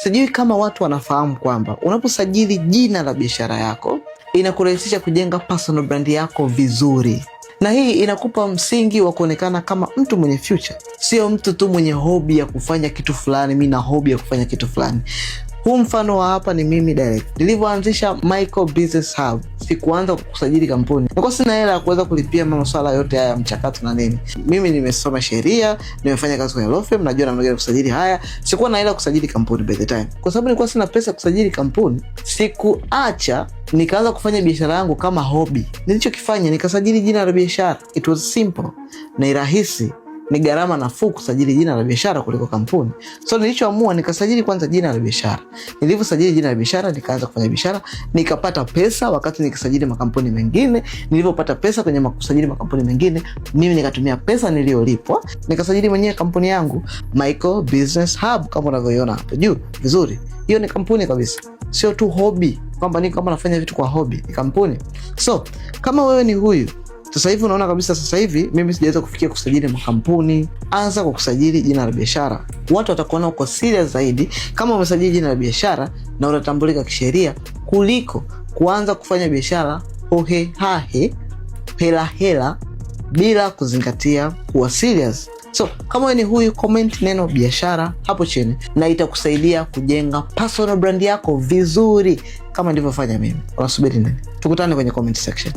Sijui kama watu wanafahamu kwamba unaposajili jina la biashara yako inakurahisisha kujenga personal brand yako vizuri. Na hii inakupa msingi wa kuonekana kama mtu mwenye future. Sio mtu tu mwenye hobby ya kufanya kitu fulani, mimi na hobby ya kufanya kitu fulani. Huu mfano wa hapa ni mimi direct. Nilivyoanzisha Michael Business Hub, sikuanza kusajili kampuni. Nilikuwa sina hela ya kuweza kulipia masuala yote haya ya mchakato na nini. Mimi nimesoma sheria, nimefanya kazi kwenye law firm, najua namna gani kusajili haya. Sikuwa na hela kusajili kampuni by the time. Kwa sababu nilikuwa sina pesa kusajili kampuni, sikuacha nikaanza kufanya biashara yangu kama hobby. Nilichokifanya nikasajili jina la biashara. It was simple na rahisi. Ni gharama nafuu kusajili jina la biashara kuliko kampuni. So nilichoamua nikasajili kwanza jina la biashara. Nilivyosajili jina la biashara nikaanza kufanya biashara, nikapata pesa wakati nikisajili makampuni mengine. Nilivyopata pesa kwenye kusajili makampuni mengine, mimi nikatumia pesa niliyolipwa, nikasajili mwenyewe kampuni yangu Michael Business Hub kama unavyoiona hapo juu vizuri. Hiyo ni kampuni kabisa. Sio tu hobby, kwamba ni kama nafanya vitu kwa hobby, ni kampuni. So, kama wewe ni huyu sasa hivi unaona kabisa sasa hivi mimi sijaweza kufikia kusajili makampuni, anza kwa kusajili jina la biashara. Watu watakuona uko serious zaidi kama umesajili jina la biashara na unatambulika kisheria kuliko kuanza kufanya biashara hohe hahe, hela hela, bila kuzingatia kuwa serious. So, kama wewe ni huyu, comment neno biashara hapo chini na itakusaidia kujenga personal brand yako vizuri kama nilivyofanya mimi. Unasubiri nini? Tukutane kwenye comment section.